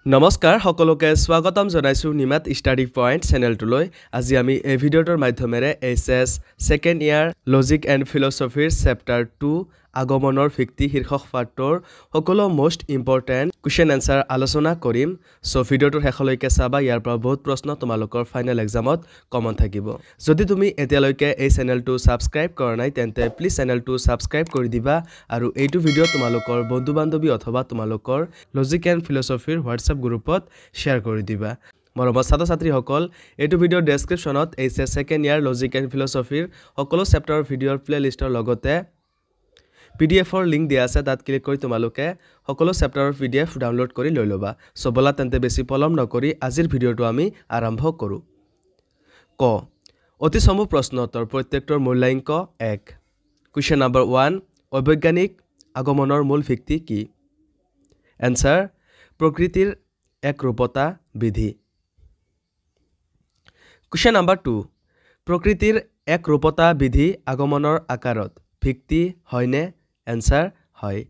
নমস্কাৰ সকলোকে স্বাগতম জনাইছো নিমাত ষ্টাডি পইণ্ট চেনেলটোলৈ আজি আমি এই ভিডিঅ'টোৰ মাধ্যমেৰে HS second year logic and ফিলচফিৰ চেপ্টাৰ 2 আগমনৰ ভিত্তি শীৰ্ষক পাঠটোৰ সকলো মোষ্ট ইম্পৰ্টেণ্ট কুৱেশ্যন এনসাৰ আলোচনা কৰিম সো ভিডিঅ'টোৰ শেষলৈকে চাবা ইয়াৰ পৰা বহুত প্ৰশ্ন তোমালোকৰ ফাইনেল এক্সামত কমন থাকিব যদি তুমি এতিয়ালৈকে এই চেনেলটো সাবস্ক্ৰাইব কৰা নাই তেন্তে প্লিজ চেনেলটো সাবস্ক্ৰাইব কৰি দিবা আৰু এইটো ভিডিঅ' তোমালোকৰ বন্ধু বান্ধৱী অথবা তোমালোকৰ লজিক এণ্ড ফিলচফিৰ হোৱাটছআপ গ্ৰুপত শ্বেয়াৰ কৰি দিবা মৰমৰ ছাত্ৰ ছাত্ৰীসকল এইটো ভিডিঅ'ৰ ডেছক্ৰিপশ্যনত HS second year logic and ফিলচফিৰ সকলো চেপ্টাৰৰ ভিডিঅ'ৰ প্লেলিষ্টৰ লগতে পিডিএফৰ লিংক দিয়া আছে তাত ক্লিক কৰি তোমালোকে সকলো চেপ্টাৰৰ পিডিএফ ডাউনলোড কৰি লৈ ল'বা সো বলা তেন্তে বেছি পলম নকৰি আজিৰ ভিডিঅ'টো আমি আৰম্ভ কৰোঁ ক অতি চমু প্ৰশ্ন উত্তৰ প্ৰত্যেকটোৰ মূল্যাংক 1 কুৱেশ্যন নম্বৰ 1 অবৈজ্ঞানিক আগমনৰ মূল ভিত্তি কি এনসাৰ প্ৰকৃতিৰ একৰূপতা বিধি কুৱেশ্যন নম্বৰ 2 প্ৰকৃতিৰ একৰূপতা বিধি আগমনৰ আকাৰত ভিত্তি হয়নে এনসাৰ হয়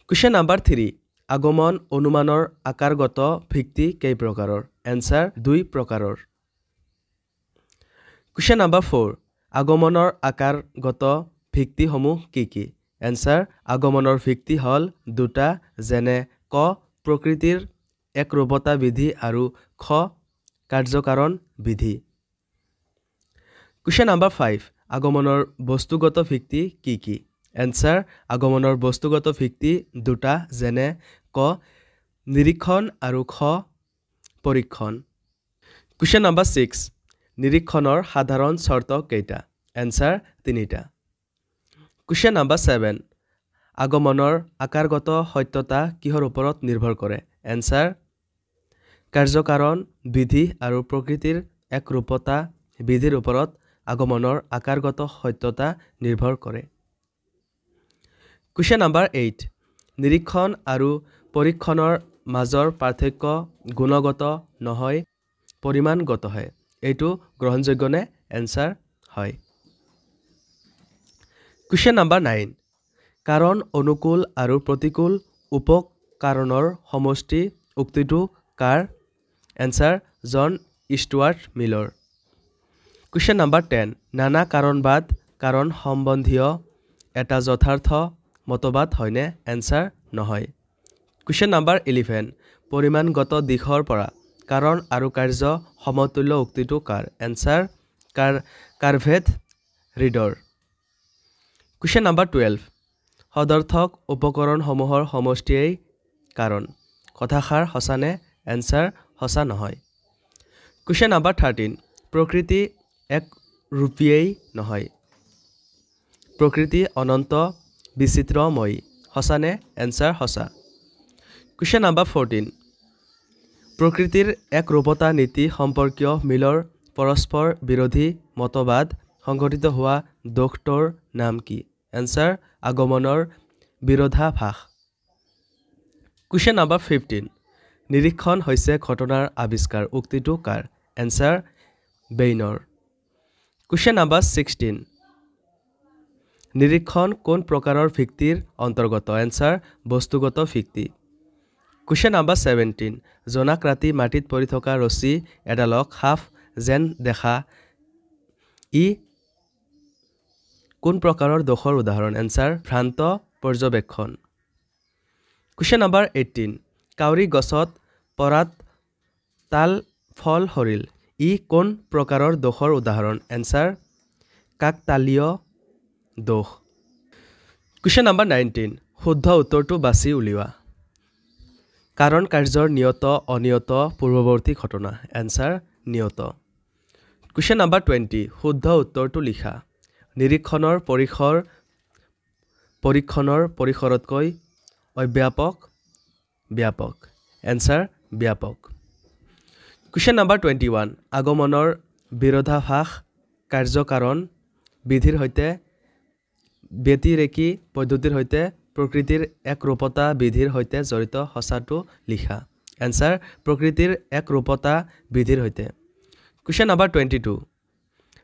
কুৱেশ্যন নম্বৰ 3 আগমন অনুমানৰ আকাৰগত ভিত্তি কেই প্ৰকাৰৰ এনসাৰ 2 প্ৰকাৰৰ কুৱেশ্যন নম্বৰ 4 আগমনৰ আকাৰগত ভিত্তিসমূহ কি কি এনসাৰ আগমনৰ ভিত্তি হল দুটা যেনে ক প্ৰকৃতিৰ একৰূপতা বিধি আৰু খ কাৰ্যকাৰণ বিধি কুৱেশ্যন নম্বৰ 5 আগমনৰ বস্তুগত ভিত্তি কি কি এনসাৰ আগমনৰ বস্তুগত ভিত্তি দুটা যেনে ক নিৰীক্ষণ আৰু খ পৰীক্ষণ কুৱেশ্যন নম্বৰ 6 নিৰীক্ষণৰ সাধাৰণ চৰ্ত কেইটা এনসাৰ তিনিটা কুৱেশ্যন নম্বৰ 7 আগমনৰ আকাৰগত সত্যতা কিহৰ ওপৰত নিৰ্ভৰ কৰে এনসাৰ কাৰ্যকাৰণ বিধি আৰু প্ৰকৃতিৰ একৰূপতা বিধিৰ ওপৰত আগমনৰ আকাৰগত সত্যতা নিৰ্ভৰ কৰে কুৱেশ্যন নম্বৰ 8 নিৰীক্ষণ আৰু পৰীক্ষণৰ মাজৰ পাৰ্থক্য গুণগত নহয় পৰিমাণগতহে এইটো গ্ৰহণযোগ্য নে এনসাৰ হয় কুৱেশ্যন নম্বৰ 9 কাৰণ অনুকূল আৰু প্ৰতিকূল উপকাৰণৰ সমষ্টি উক্তিটো কাৰ এনসাৰ জন ষ্টুৱাৰ্ট মিলৰ কুৱেশ্যন নম্বৰ 10 নানা কাৰণবাদ কাৰণ সম্বন্ধীয় এটা যথাৰ্থ মতবাদ হয়নে এনসাৰ নহয় কুৱেশ্যন নম্বৰ 11 পৰিমাণগত দিশৰ পৰা কাৰণ আৰু কাৰ্য সমতুল্য উক্তিটো কাৰ এনসাৰ কাৰ্ভেট ৰিডৰ কুৱেশ্যন নম্বৰ 12 সদৰ্থক উপকৰণসমূহৰ সমষ্টিয়েই কাৰণ কথাষাৰ সঁচানে এনসাৰ সঁচা নহয় কুৱেশ্যন নম্বৰ 13 প্ৰকৃতি এক ৰূপীয়েই নহয় প্ৰকৃতি অনন্ত বিচিত্ৰময়ী সঁচানে এনসাৰ সঁচা কুৱেশ্যন নম্বৰ 14 প্ৰকৃতিৰ একৰূপতা নীতি সম্পৰ্কীয় মিলৰ পৰস্পৰ বিৰোধী মতবাদ সংঘটিত হোৱা দোষটোৰ নাম কি এনসাৰ আগমনৰ বিৰোধাভাস কুৱেশ্যন নম্বৰ 15 নিৰীক্ষণ হৈছে ঘটনাৰ আৱিষ্কাৰ উক্তিটো কাৰ এনসাৰ বেইনৰ কুৱেশ্যন নম্বৰ 16 নিৰীক্ষণ কোন প্ৰকাৰৰ ভিত্তিৰ অন্তৰ্গত এনসাৰ বস্তুগত ভিত্তি কুৱেশ্যন নম্বৰ 17 জোনাক ৰাতি মাটিত পৰি থকা ৰছী এডালক সাপ যেন দেখা ই কোন প্ৰকাৰৰ দোষৰ উদাহৰণ এনসাৰ ভ্ৰান্ত পৰ্যবেক্ষণ কুৱেশ্যন নম্বৰ 18 কাউৰী গছত পৰাত তাল ফল সৰিল ই কোন প্ৰকাৰৰ দোষৰ উদাহৰণ এনসাৰ কাকতালীয় দোষ কুৱেশ্যন নম্বৰ 19 শুদ্ধ উত্তৰটো বাছি উলিওৱা কাৰণ কাৰ্যৰ নিয়ত অনিয়ত পূৰ্বৱৰ্তী ঘটনা এনসাৰ নিয়ত কুৱেশ্যন নম্বৰ 20 শুদ্ধ উত্তৰটো লিখা নিৰীক্ষণৰ পৰীক্ষণৰ পৰিসৰতকৈ অব্যাপক ব্যাপক এনসাৰ ব্যাপক কুৱেশ্যন নম্বৰ 21 আগমনৰ বিৰোধাভাস কাৰ্যকাৰণ বিধিৰ সৈতে ব্যতিৰেকী পদ্ধতিৰ সৈতে প্ৰকৃতিৰ একৰূপতা বিধিৰ সৈতে জড়িত সঁচাটো লিখা এনসাৰ প্ৰকৃতিৰ একৰূপতা বিধিৰ সৈতে কুৱেশ্যন নম্বৰ 22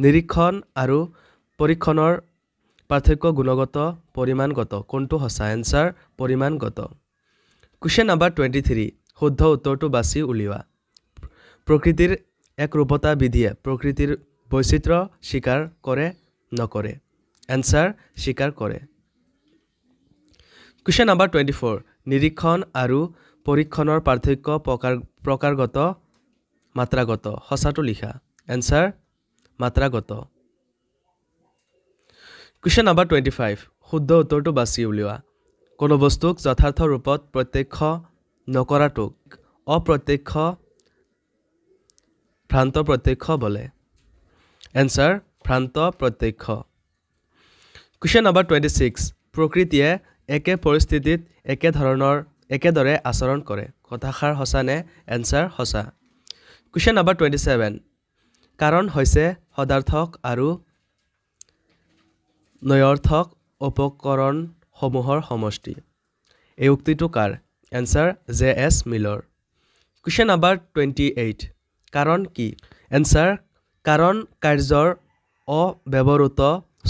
নিৰীক্ষণ আৰু পৰীক্ষণৰ পাৰ্থক্য গুণগত পৰিমাণগত কোনটো সঁচা এনসাৰ পৰিমাণগত কুৱেশ্যন নম্বৰ 23 শুদ্ধ উত্তৰটো বাছি উলিওৱা প্ৰকৃতিৰ একৰূপতা বিধিয়ে প্ৰকৃতিৰ বৈচিত্ৰ্য স্বীকাৰ কৰে নকৰে এনসাৰ স্বীকাৰ কৰে কুৱেশ্যন নম্বৰ 24 নিৰীক্ষণ আৰু পৰীক্ষণৰ পাৰ্থক্য প্ৰকাৰগত মাত্ৰাগত সঁচাটো লিখা এনসাৰ মাত্ৰাগত কুৱেশ্যন নম্বৰ 25 শুদ্ধ উত্তৰটো বাছি উলিওৱা কোনো বস্তুক যথাৰ্থ ৰূপত প্ৰত্যক্ষ নকৰাটোক অপ্ৰত্যক্ষ ভ্ৰান্ত প্ৰত্যক্ষ বোলে এনসাৰ ভ্ৰান্ত প্ৰত্যক্ষ কুৱেশ্যন নম্বৰ 26 প্ৰকৃতিয়ে একে পৰিস্থিতিত একেদৰে আচৰণ কৰে কথাষাৰ সঁচা নে এনসাৰ সঁচা কুৱেশ্যন নম্বৰ 27 কাৰণ হৈছে সদাৰ্থক আৰু নয়ৰ্থক উপকৰণসমূহৰ সমষ্টি এই উক্তিটো কাৰ এনসাৰ জে.এছ. মিলৰ কুৱেশ্যন নম্বৰ 28 কাৰণ কি এনসাৰ কাৰণ কাৰ্যৰ অব্যৱহৃত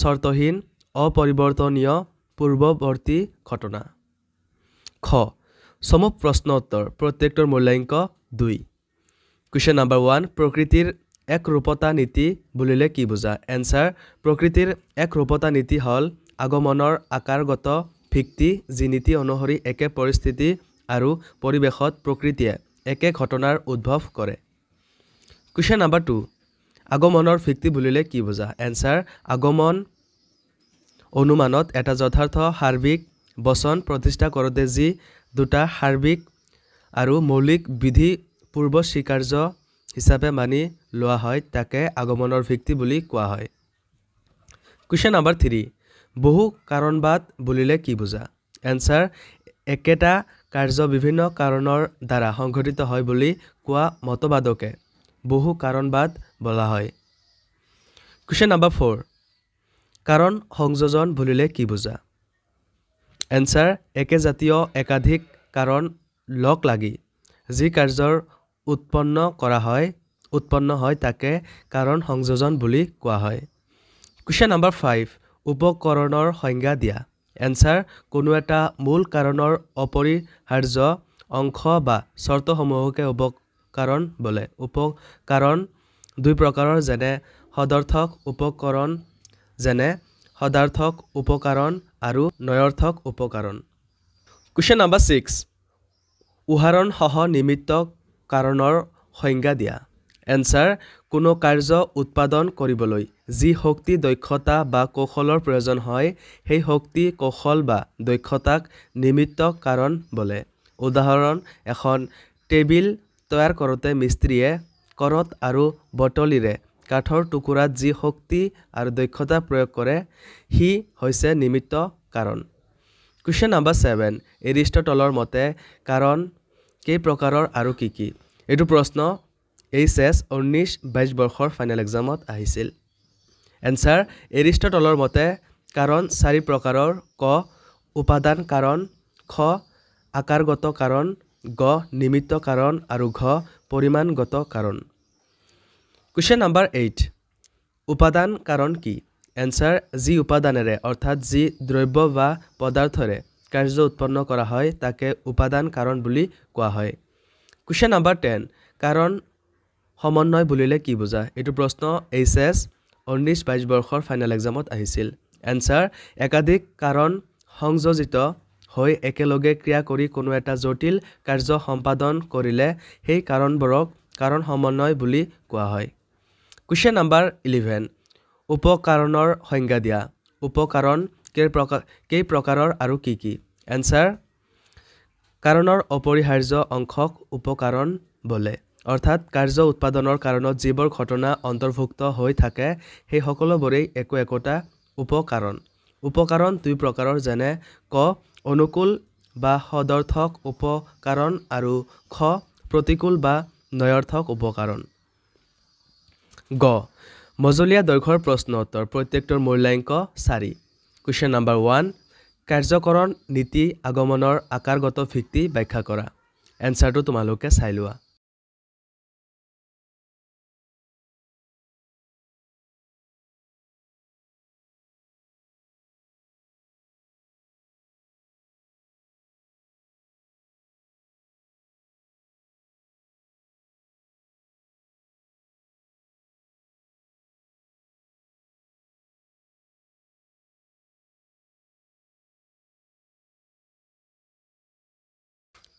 শৰ্তহীন অপৰিৱৰ্তনীয় পূৰ্বৱৰ্তী ঘটনা খ চমুক প্ৰশ্ন উত্তৰ প্ৰত্যেকটোৰ মূল্যাংক 2 কুৱেশ্যন নম্বৰ 1 প্ৰকৃতিৰ একৰূপতা নীতি বুলিলে কি বুজা এনসাৰ প্ৰকৃতিৰ একৰূপতা নীতি হ'ল আগমনৰ আকাৰগত ভিত্তি যি নীতি অনুসৰি একে পৰিস্থিতি আৰু পৰিৱেশত প্ৰকৃতিয়ে একে ঘটনাৰ উদ্ভৱ কৰে কুৱেশ্যন নম্বৰ 2 আগমনৰ ভিত্তি বুলিলে কি বুজা এনসাৰ আগমন অনুমানত এটা যথাৰ্থ সাৰ্বিক বচন প্ৰতিষ্ঠা কৰোঁতে যি দুটা সাৰ্বিক আৰু মৌলিক বিধি পূৰ্ব স্বীকাৰ্য হিচাপে মানি লোৱা হয় তাকে আগমনৰ ভিত্তি বুলি কোৱা হয় কুৱেশ্যন নম্বৰ 3 বহু কাৰণবাদ বুলিলে কি বুজা এনসাৰ একেটা কাৰ্য বিভিন্ন কাৰণৰ দ্বাৰা সংঘটিত হয় বুলি কোৱা মতবাদকে বহু কাৰণবাদ বোলা হয় কুৱেশ্যন নম্বৰ 4 কাৰণ সংযোজন বুলিলে কি বুজা এনসাৰ একেজাতীয় একাধিক কাৰণ লগ লাগি যি কাৰ্যৰ উৎপন্ন হয় তাকে কাৰণ সংযোজন বুলি কোৱা হয় কুৱেশ্যন নম্বৰ 5 উপকৰণৰ সংজ্ঞা দিয়া এনসাৰ কোনো এটা মূল কাৰণৰ অপৰিহাৰ্য অংশ বা চৰ্তসমূহকে উপকৰণ বোলে উপকৰণ দুই প্ৰকাৰৰ যেনে সদৰ্থক উপকৰণ আৰু নয়ৰ্থক উপকৰণ কুৱেশ্যন নম্বৰ 6 উদাহৰণসহ নিমিত্ত কাৰণৰ সংজ্ঞা দিয়া এনসাৰ কোনো কাৰ্য উৎপাদন কৰিবলৈ যি শক্তি দক্ষতা বা কৌশলৰ প্ৰয়োজন হয় সেই শক্তি কৌশল বা দক্ষতাক নিমিত্ত কাৰণ বোলে উদাহৰণ এখন টেবিল তৈয়াৰ কৰোঁতে মিস্ত্ৰীয়ে কৰত আৰু বটলিৰে কাঠৰ টুকুৰাত যি শক্তি আৰু দক্ষতা প্ৰয়োগ কৰে সি হৈছে নিমিত্ত কাৰণ কুৱেশ্যন নম্বৰ 7 এৰিষ্টটলৰ মতে কাৰণ কেই প্ৰকাৰৰ আৰু কি কি এইটো প্ৰশ্ন HS 19-22 বৰ্ষৰ ফাইনেল এক্সামত আহিছিল এনসাৰ এৰিষ্টটলৰ মতে কাৰণ 4 প্ৰকাৰৰ ক উপাদান কাৰণ খ আকাৰগত কাৰণ গ নিমিত্ত কাৰণ আৰু ঘ পৰিমাণগত কাৰণ কুৱেশ্যন নম্বৰ 8 উপাদান কাৰণ কি এনসাৰ যি উপাদানেৰে অৰ্থাৎ যি দ্ৰব্য বা পদাৰ্থৰে কাৰ্য উৎপন্ন কৰা হয় তাকে উপাদান কাৰণ বুলি কোৱা হয় কুৱেশ্যন নম্বৰ 10 কাৰণ সমন্বয় বুলিলে কি বুজা এইটো প্ৰশ্ন HS 19-22 বৰ্ষৰ ফাইনেল এক্সামত আহিছিল এনসাৰ একাধিক কাৰণ সংযোজিত হৈ একেলগে ক্ৰিয়া কৰি কোনো এটা জটিল কাৰ্য সম্পাদন কৰিলে সেই কাৰণবোৰক কাৰণ সমন্বয় বুলি কোৱা হয় কুৱেশ্যন নম্বৰ 11 উপকাৰণৰ সংজ্ঞা দিয়া উপকাৰণ কেই প্ৰকাৰৰ আৰু কি কি এনসাৰ কাৰণৰ অপৰিহাৰ্য অংশক উপকাৰণ বোলে অৰ্থাৎ কাৰ্য উৎপাদনৰ কাৰণত যিবোৰ ঘটনা অন্তৰ্ভুক্ত হৈ থাকে সেই সকলোবোৰেই একোটা উপকাৰণ দুই প্ৰকাৰৰ যেনে ক অনুকূল বা সদৰ্থক উপকাৰণ আৰু খ প্ৰতিকূল বা নয়ৰ্থক উপকাৰণ গ মজলীয়া দৈৰ্ঘ্যৰ প্ৰশ্ন উত্তৰ প্ৰত্যেকটোৰ মূল্যাংক 4 কুৱেশ্যন নম্বৰ 1 কাৰ্যকৰণ নীতি আগমনৰ আকাৰগত ভিত্তি ব্যাখ্যা কৰা এনসাৰটো তোমালোকে চাই লোৱা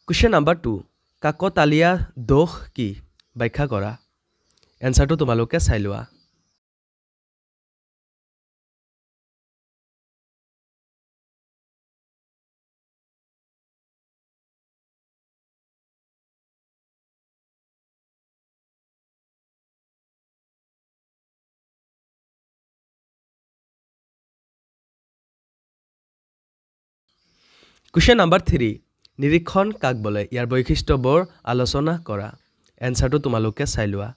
Question number 2. কাকতালীয়া দোষ কি? ব্যাখ্যা কৰা। এনসাৰটো তোমালোকে চাই লোৱা। Question number 3. নিৰীক্ষণ কাক বোলে? ইয়াৰ বৈশিষ্ট্যবোৰ আলোচনা কৰা। এনসাৰটো তোমালোকে চাই লোৱা।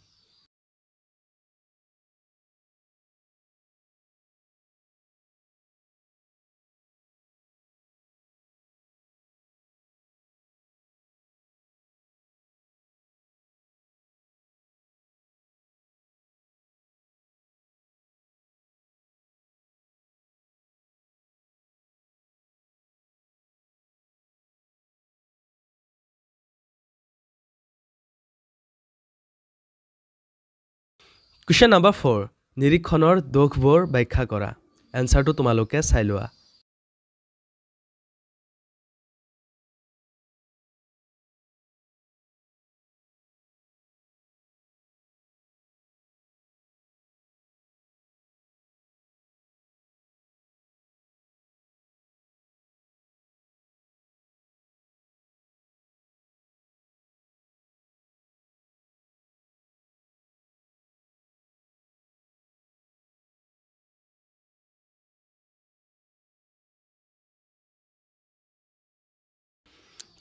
Question number 4. নিৰীক্ষণৰ দোষবোৰ ব্যাখ্যা কৰা। এনসাৰটো তোমালোকে চাই লোৱা।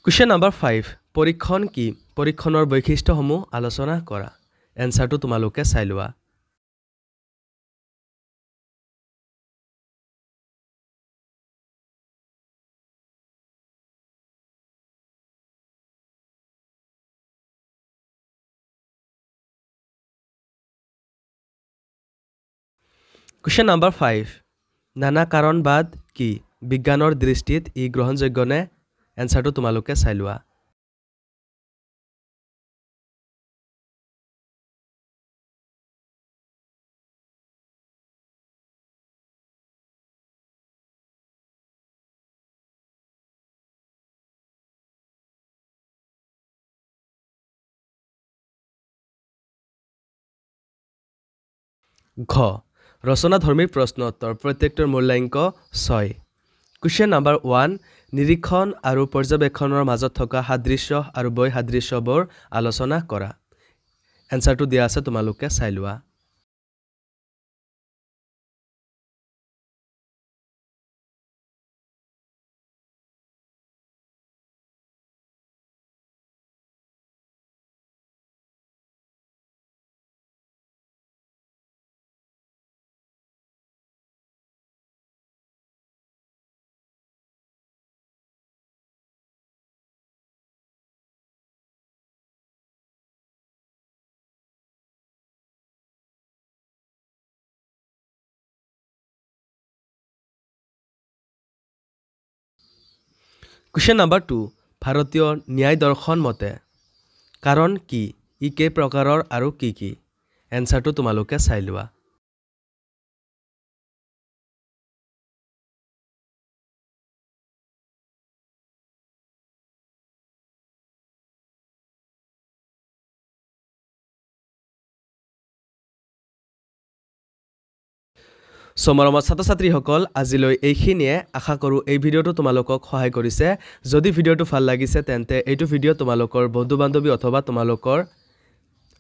Question number 5. পৰীক্ষণ কি? পৰীক্ষণৰ বৈশিষ্ট্যসমূহ আলোচনা কৰা। এনসাৰটো তোমালোকে চাই লোৱা। Question number 5. নানা কাৰণবাদ কি? বিজ্ঞানৰ দৃষ্টিত ই গ্ৰহণযোগ্য নে? এনসাৰটো তোমালোকে চাই লোৱা। ঘ ৰচনাধৰ্মী প্ৰশ্ন উত্তৰ প্ৰত্যেকটোৰ মূল্যাংক 6 Question number 1 নিৰীক্ষণ আৰু পৰ্যবেক্ষণৰ মাজত থকা সাদৃশ্য আৰু বৈসাদৃশ্যবোৰ আলোচনা কৰা এনসাৰটো দিয়া আছে তোমালোকে চাই লোৱা Question number 2 ভাৰতীয় ন্যায় দৰ্শন মতে কাৰণ কি ই কে প্ৰকাৰৰ আৰু কি এনসাৰটো তোমালোকে চাই লোৱা মৰমৰ ছাত্ৰ-ছাত্ৰীসকল আজিলৈ এইখিনিয়ে আশা কৰো এই ভিডিওটো তোমালোকক সহায় কৰিছে যদি ভিডিওটো ভাল লাগিছে তেন্তে এইটো ভিডিও তোমালোকৰ বন্ধু-বান্ধৱী অথবা তোমালোকৰ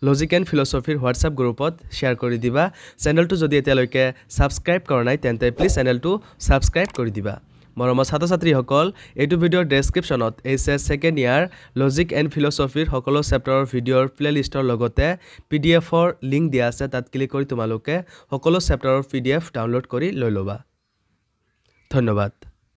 লজিক এণ্ড ফিলছফিৰ হোৱাটছআপ গ্ৰুপত শ্বেয়াৰ কৰি দিবা চেনেলটো যদি এতিয়ালৈকে সাবস্ক্ৰাইব কৰা নাই তেন্তে প্লিজ চেনেলটো সাবস্ক্ৰাইব কৰি দিবা মৰমৰ ছাত্ৰ-ছাত্ৰীসকল এইটো ভিডিওৰ ডেসক্ৰিপচনত HS second year logic and ফিলছফিৰ সকলো চেপ্টাৰৰ ভিডিওৰ প্লেলিষ্টৰ লগতে পিডিএফৰ লিংক দিয়া আছে তাত ক্লিক কৰি তোমালোকে সকলো চেপ্টাৰৰ পিডিএফ ডাউনলোড কৰি লৈ লবা ধন্যবাদ